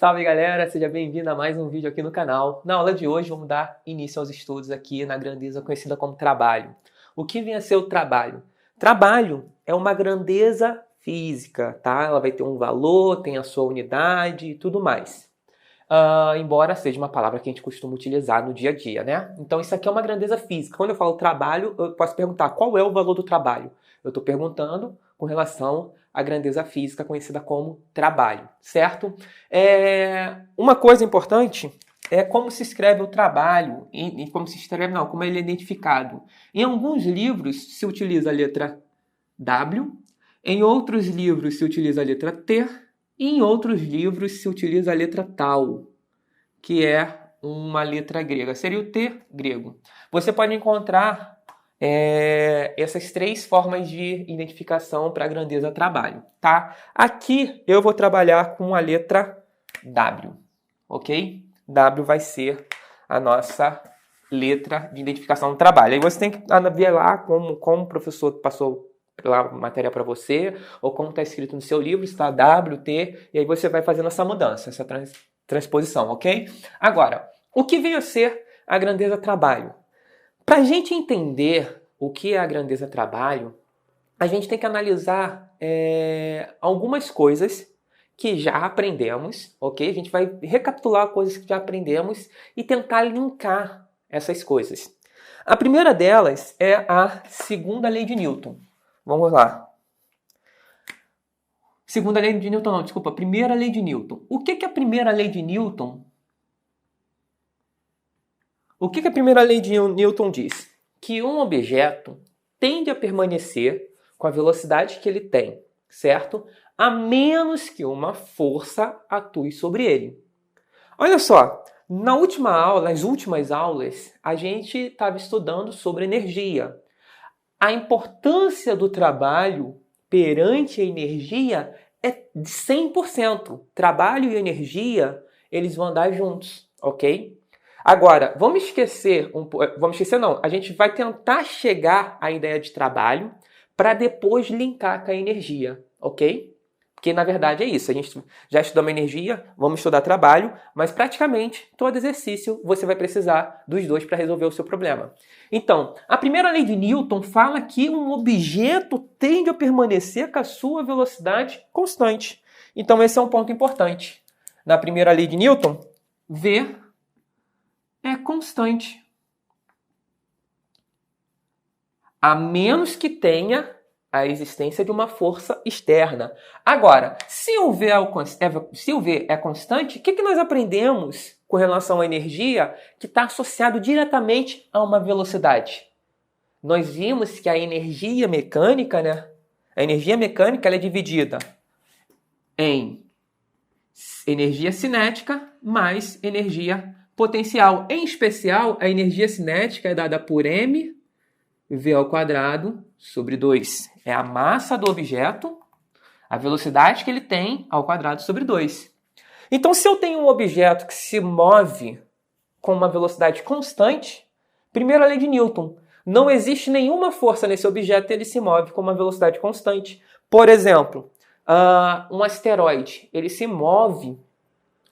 Salve galera, seja bem-vindo a mais um vídeo aqui no canal. Na aula de hoje vamos dar início aos estudos aqui na grandeza conhecida como trabalho. O que vem a ser o trabalho? Trabalho é uma grandeza física, tá? Ela vai ter um valor, tem a sua unidade e tudo mais. Embora seja uma palavra que a gente costuma utilizar no dia a dia, né? Então isso aqui é uma grandeza física. Quando eu falo trabalho, eu posso perguntar qual é o valor do trabalho. Eu estou perguntando com relação à grandeza física conhecida como trabalho, certo? Uma coisa importante é como se escreve o trabalho, como ele é identificado. Em alguns livros se utiliza a letra W, em outros livros se utiliza a letra T, e em outros livros se utiliza a letra Tau, que é uma letra grega. Seria o T grego. Você pode encontrar essas três formas de identificação para a grandeza trabalho, tá? Aqui eu vou trabalhar com a letra W, ok? W vai ser a nossa letra de identificação do trabalho. Aí você tem que ver lá como o professor passou a matéria para você, ou como está escrito no seu livro, está W, T, e aí você vai fazendo essa mudança, essa transposição, ok? Agora, o que vem a ser a grandeza trabalho? Para a gente entender o que é a grandeza trabalho, a gente tem que analisar algumas coisas que já aprendemos, ok? A gente vai recapitular coisas que já aprendemos e tentar linkar essas coisas. A primeira delas é a segunda lei de Newton. Vamos lá. Segunda lei de Newton, não, desculpa. Primeira lei de Newton. O que é a primeira lei de Newton? O que a primeira lei de Newton diz? Que um objeto tende a permanecer com a velocidade que ele tem, certo? A menos que uma força atue sobre ele. Olha só, nas últimas aulas, a gente estava estudando sobre energia. A importância do trabalho perante a energia é de 100%. Trabalho e energia, eles vão andar juntos, ok? Agora, a gente vai tentar chegar à ideia de trabalho para depois linkar com a energia, ok? Porque, na verdade, é isso. A gente já estudou energia, vamos estudar trabalho, mas praticamente todo exercício você vai precisar dos dois para resolver o seu problema. Então, a primeira lei de Newton fala que um objeto tende a permanecer com a sua velocidade constante. Então, esse é um ponto importante. Na primeira lei de Newton, V é constante. A menos que tenha a existência de uma força externa. Agora, se o V é constante, o que nós aprendemos com relação à energia que está associado diretamente a uma velocidade? Nós vimos que a energia mecânica, né? A energia mecânica ela é dividida em energia cinética mais energia potencial. Em especial, a energia cinética é dada por m v ao quadrado sobre 2. É a massa do objeto, a velocidade que ele tem ao quadrado sobre 2. Então, se eu tenho um objeto que se move com uma velocidade constante, primeira lei de Newton, não existe nenhuma força nesse objeto e ele se move com uma velocidade constante. Por exemplo, um asteroide, ele se move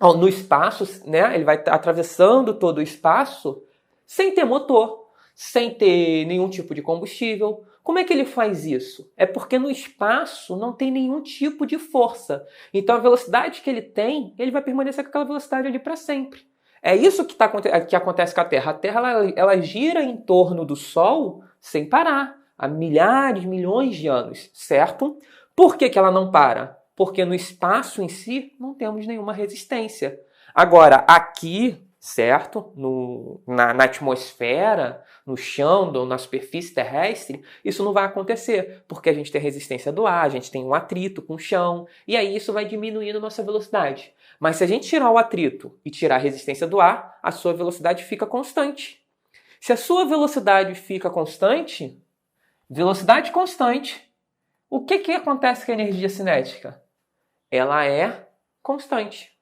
no espaço, né? Ele vai atravessando todo o espaço sem ter motor, sem ter nenhum tipo de combustível. Como é que ele faz isso? É porque no espaço não tem nenhum tipo de força. Então a velocidade que ele tem, ele vai permanecer com aquela velocidade ali para sempre. É isso que acontece com a Terra. A Terra ela gira em torno do Sol sem parar, há milhares, milhões de anos, certo? Por que ela não para? Porque no espaço em si não temos nenhuma resistência. Agora, aqui, certo? Na atmosfera, no chão, na superfície terrestre, isso não vai acontecer, porque a gente tem resistência do ar, a gente tem um atrito com o chão, e aí isso vai diminuindo a nossa velocidade. Mas se a gente tirar o atrito e tirar a resistência do ar, a sua velocidade fica constante. Se a sua velocidade fica constante, o que acontece com a energia cinética? Ela é constante.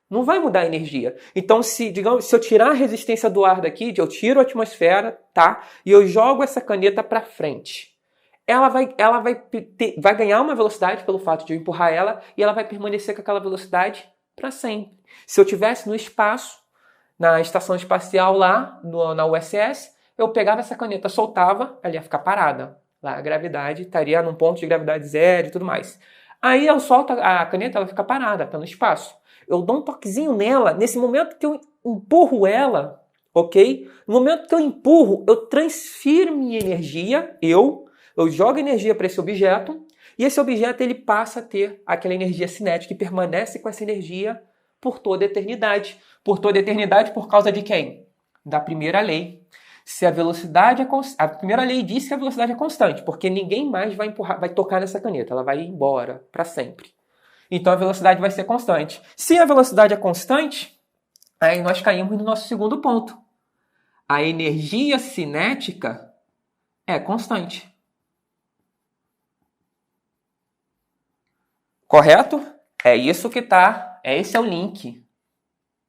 Não vai mudar a energia. Então, se eu tirar a resistência do ar daqui, eu tiro a atmosfera, tá? E eu jogo essa caneta para frente. Ela vai ganhar uma velocidade pelo fato de eu empurrar ela e ela vai permanecer com aquela velocidade para sempre. Se eu tivesse no espaço, na estação espacial lá, na USS, eu pegava essa caneta, soltava, ela ia ficar parada. Lá a gravidade estaria num ponto de gravidade zero e tudo mais. Aí eu solto a caneta, ela fica parada, está no espaço. Eu dou um toquezinho nela, nesse momento que eu empurro ela, ok? No momento que eu empurro, eu transfiro minha energia, eu jogo energia para esse objeto, e esse objeto ele passa a ter aquela energia cinética e permanece com essa energia por toda a eternidade. Por toda a eternidade por causa de quem? Da primeira lei. Se a velocidade a primeira lei diz que a velocidade é constante, porque ninguém mais vai tocar nessa caneta, ela vai ir embora para sempre. Então a velocidade vai ser constante. Se a velocidade é constante, aí nós caímos no nosso segundo ponto. A energia cinética é constante. Correto? É isso que tá. Esse é o link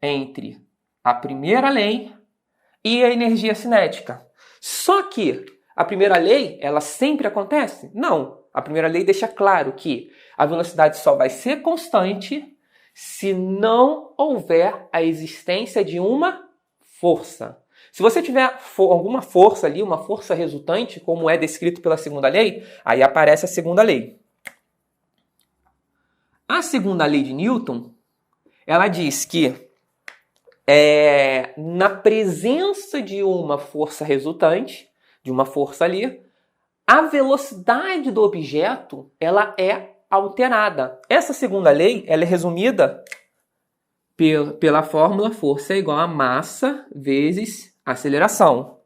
entre a primeira lei e a energia cinética. Só que a primeira lei, ela sempre acontece? Não. A primeira lei deixa claro que a velocidade só vai ser constante se não houver a existência de uma força. Se você tiver alguma força ali, uma força resultante, como é descrito pela segunda lei, aí aparece a segunda lei. A segunda lei de Newton, ela diz que na presença de uma força resultante, de uma força ali, a velocidade do objeto ela é alterada. Essa segunda lei ela é resumida pela fórmula força é igual a massa vezes aceleração.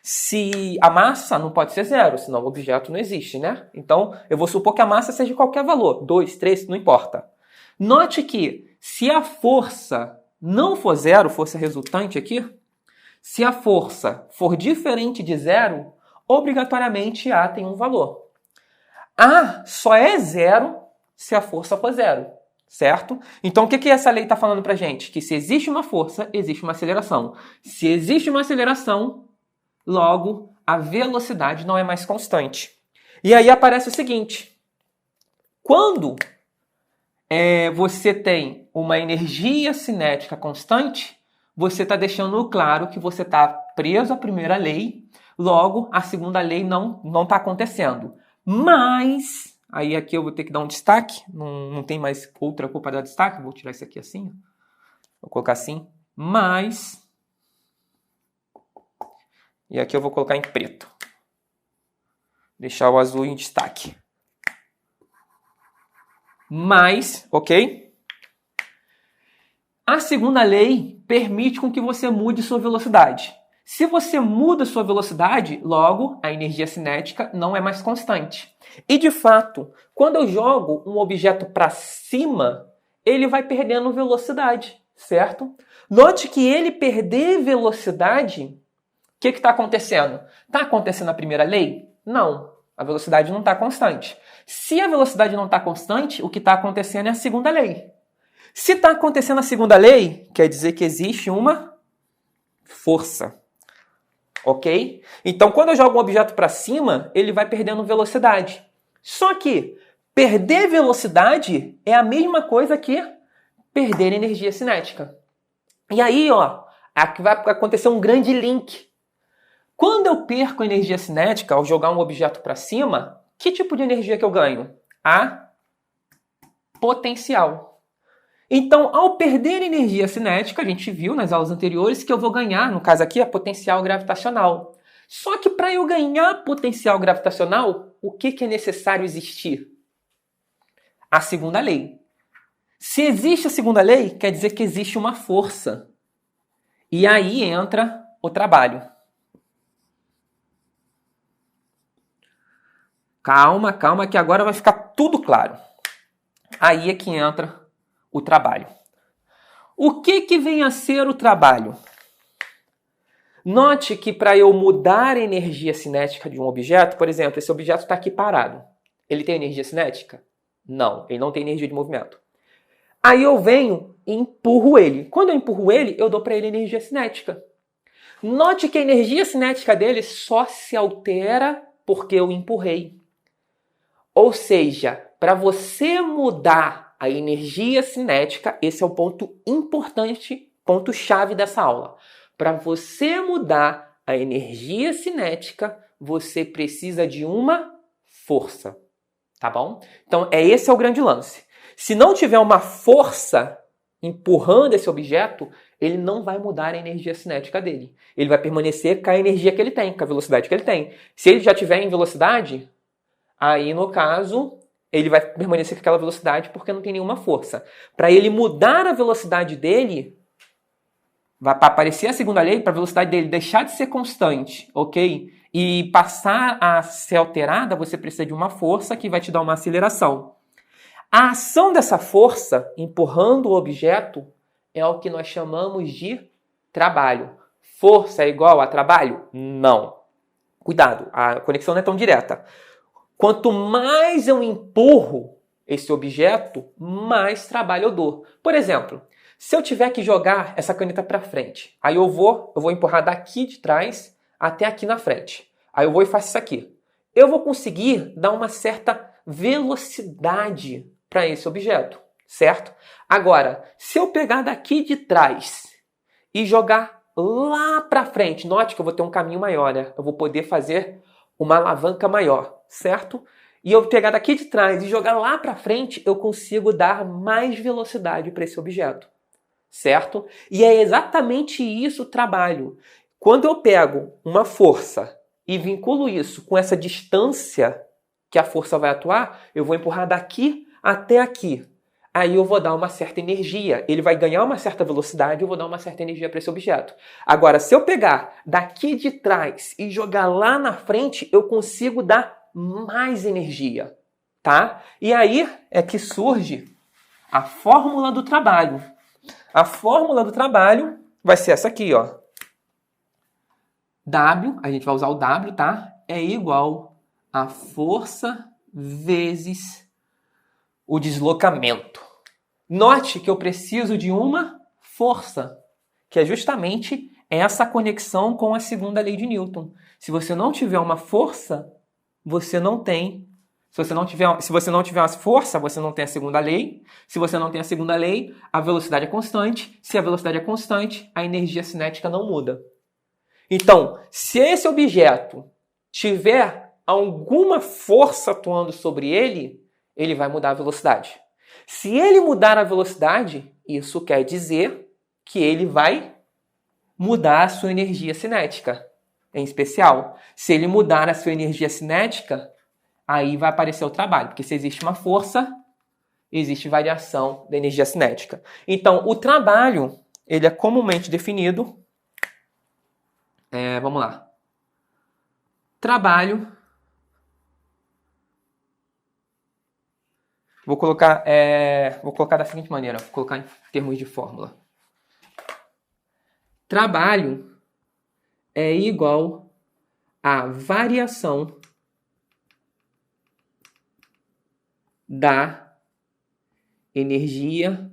Se a massa não pode ser zero, senão o objeto não existe, né? Então, eu vou supor que a massa seja qualquer valor, 2, 3, não importa. Note que se a força não for zero, força resultante aqui, se a força for diferente de zero, obrigatoriamente A tem um valor. A só é zero se a força for zero, certo? Então, o que essa lei está falando para gente? Que se existe uma força, existe uma aceleração. Se existe uma aceleração, logo, a velocidade não é mais constante. E aí aparece o seguinte. Quando você tem uma energia cinética constante, você está deixando claro que você está preso à primeira lei, logo, a segunda lei não está acontecendo. Mas, aí aqui eu vou ter que dar um destaque, não tem mais outra cor para dar destaque, vou tirar isso aqui assim, vou colocar assim, mas... E aqui eu vou colocar em preto. Deixar o azul em destaque. Mas, ok? A segunda lei permite com que você mude sua velocidade. Se você muda sua velocidade, logo, a energia cinética não é mais constante. E, de fato, quando eu jogo um objeto para cima, ele vai perdendo velocidade, certo? Note que ele perder velocidade... O que está acontecendo? Está acontecendo a primeira lei? Não. A velocidade não está constante. Se a velocidade não está constante, o que está acontecendo é a segunda lei. Se está acontecendo a segunda lei, quer dizer que existe uma força. Ok? Então, quando eu jogo um objeto para cima, ele vai perdendo velocidade. Só que perder velocidade é a mesma coisa que perder energia cinética. E aí, aqui vai acontecer um grande link. Quando eu perco energia cinética ao jogar um objeto para cima, que tipo de energia que eu ganho? A potencial. Então, ao perder energia cinética, a gente viu nas aulas anteriores que eu vou ganhar, no caso aqui, a potencial gravitacional. Só que para eu ganhar potencial gravitacional, o que é necessário existir? A segunda lei. Se existe a segunda lei, quer dizer que existe uma força. E aí entra o trabalho. Calma, calma, que agora vai ficar tudo claro. Aí é que entra o trabalho. O que vem a ser o trabalho? Note que para eu mudar a energia cinética de um objeto, por exemplo, esse objeto está aqui parado. Ele tem energia cinética? Não, ele não tem energia de movimento. Aí eu venho e empurro ele. Quando eu empurro ele, eu dou para ele energia cinética. Note que a energia cinética dele só se altera porque eu empurrei. Ou seja, para você mudar a energia cinética, esse é o ponto importante, ponto-chave dessa aula. Para você mudar a energia cinética, você precisa de uma força, tá bom? Então, esse é o grande lance. Se não tiver uma força empurrando esse objeto, ele não vai mudar a energia cinética dele. Ele vai permanecer com a energia que ele tem, com a velocidade que ele tem. Se ele já estiver em velocidade, aí, no caso, ele vai permanecer com aquela velocidade porque não tem nenhuma força. Para ele mudar a velocidade dele, vai aparecer a segunda lei, para a velocidade dele deixar de ser constante, ok? E passar a ser alterada, você precisa de uma força que vai te dar uma aceleração. A ação dessa força, empurrando o objeto, é o que nós chamamos de trabalho. Força é igual a trabalho? Não. Cuidado, a conexão não é tão direta. Quanto mais eu empurro esse objeto, mais trabalho eu dou. Por exemplo, se eu tiver que jogar essa caneta para frente, aí eu vou empurrar daqui de trás até aqui na frente. Aí eu vou e faço isso aqui. Eu vou conseguir dar uma certa velocidade para esse objeto, certo? Agora, se eu pegar daqui de trás e jogar lá para frente, note que eu vou ter um caminho maior, né? Eu vou poder fazer uma alavanca maior, certo? E eu pegar daqui de trás e jogar lá para frente, eu consigo dar mais velocidade para esse objeto, certo? E é exatamente isso o trabalho. Quando eu pego uma força e vinculo isso com essa distância que a força vai atuar, eu vou empurrar daqui até aqui. Aí eu vou dar uma certa energia. Ele vai ganhar uma certa velocidade e eu vou dar uma certa energia para esse objeto. Agora, se eu pegar daqui de trás e jogar lá na frente, eu consigo dar mais energia, tá? E aí é que surge a fórmula do trabalho. A fórmula do trabalho vai ser essa aqui, ó. W, a gente vai usar o W, tá? É igual a força vezes o deslocamento. Note que eu preciso de uma força, que é justamente essa conexão com a segunda lei de Newton. Se você não tiver uma força, você não tem. Se você não tiver uma força, você não tem a segunda lei. Se você não tem a segunda lei, a velocidade é constante. Se a velocidade é constante, a energia cinética não muda. Então, se esse objeto tiver alguma força atuando sobre ele, ele vai mudar a velocidade. Se ele mudar a velocidade, isso quer dizer que ele vai mudar a sua energia cinética. Em especial, se ele mudar a sua energia cinética, aí vai aparecer o trabalho. Porque se existe uma força, existe variação da energia cinética. Então, o trabalho, ele é comumente definido. Vamos lá. Trabalho. Vou colocar da seguinte maneira, vou colocar em termos de fórmula. Trabalho é igual a variação da energia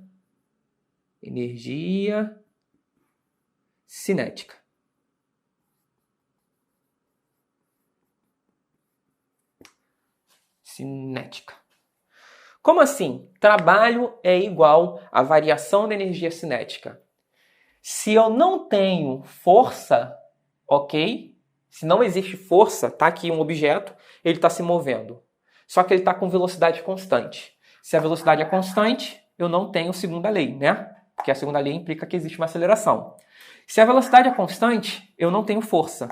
cinética. Como assim? Trabalho é igual a variação da energia cinética. Se eu não tenho força, ok? Se não existe força, tá aqui um objeto, ele está se movendo. Só que ele está com velocidade constante. Se a velocidade é constante, eu não tenho segunda lei, né? Porque a segunda lei implica que existe uma aceleração. Se a velocidade é constante, eu não tenho força.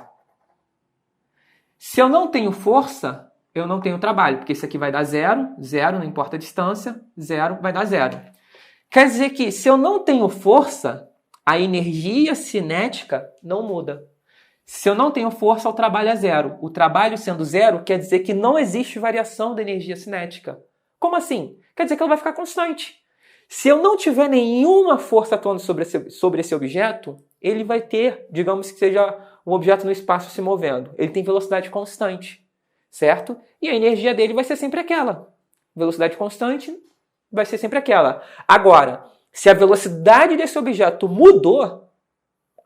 Se eu não tenho força, eu não tenho trabalho, porque isso aqui vai dar zero, não importa a distância, zero vai dar zero. Quer dizer que se eu não tenho força, a energia cinética não muda. Se eu não tenho força, o trabalho é zero. O trabalho sendo zero quer dizer que não existe variação da energia cinética. Como assim? Quer dizer que ela vai ficar constante. Se eu não tiver nenhuma força atuando sobre esse objeto, ele vai ter, digamos que seja um objeto no espaço se movendo. Ele tem velocidade constante, certo? E a energia dele vai ser sempre aquela. Velocidade constante vai ser sempre aquela. Agora, se a velocidade desse objeto mudou,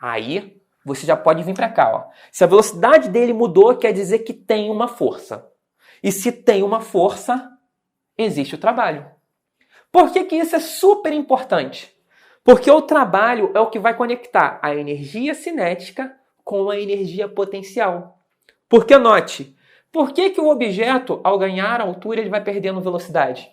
aí você já pode vir para cá. Ó. Se a velocidade dele mudou, quer dizer que tem uma força. E se tem uma força, existe o trabalho. Por que que isso é super importante? Porque o trabalho é o que vai conectar a energia cinética com a energia potencial. Porque note, por que que o objeto, ao ganhar altura, ele vai perdendo velocidade?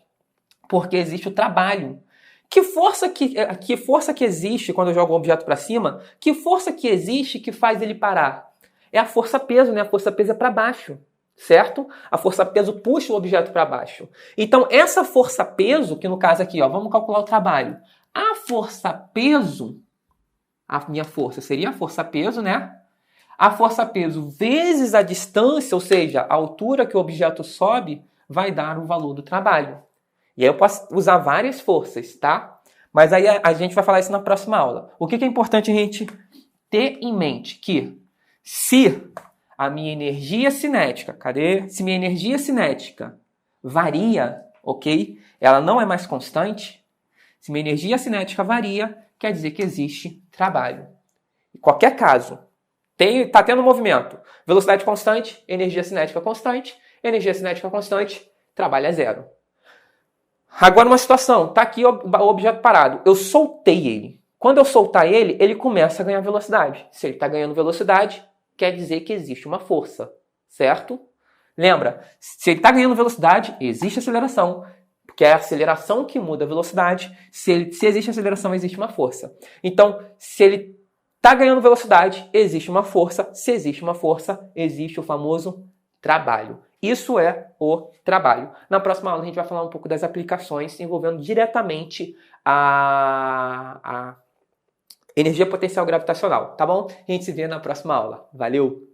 Porque existe o trabalho. Que força que existe quando eu jogo um objeto para cima? Que força que existe que faz ele parar? É a força-peso, né? A força-peso é para baixo, certo? A força-peso puxa o objeto para baixo. Então, essa força-peso, que no caso aqui, ó, vamos calcular o trabalho. A força-peso, a minha força seria a força-peso, né? A força-peso vezes a distância, ou seja, a altura que o objeto sobe, vai dar o valor do trabalho. E aí eu posso usar várias forças, tá? Mas aí a gente vai falar isso na próxima aula. O que é importante a gente ter em mente? Que se a minha energia cinética, se minha energia cinética varia, ok? Ela não é mais constante. Se minha energia cinética varia, quer dizer que existe trabalho. Em qualquer caso, está tendo movimento. Velocidade constante, energia cinética constante. Energia cinética constante, trabalho é zero. Agora uma situação, está aqui o objeto parado. Eu soltei ele. Quando eu soltar ele, ele começa a ganhar velocidade. Se ele está ganhando velocidade, quer dizer que existe uma força, certo? Lembra, se ele está ganhando velocidade, existe aceleração. Porque é a aceleração que muda a velocidade. Se existe aceleração, existe uma força. Então, se ele está ganhando velocidade, existe uma força. Se existe uma força, existe o famoso trabalho. Isso é o trabalho. Na próxima aula a gente vai falar um pouco das aplicações envolvendo diretamente a energia potencial gravitacional, tá bom? A gente se vê na próxima aula. Valeu!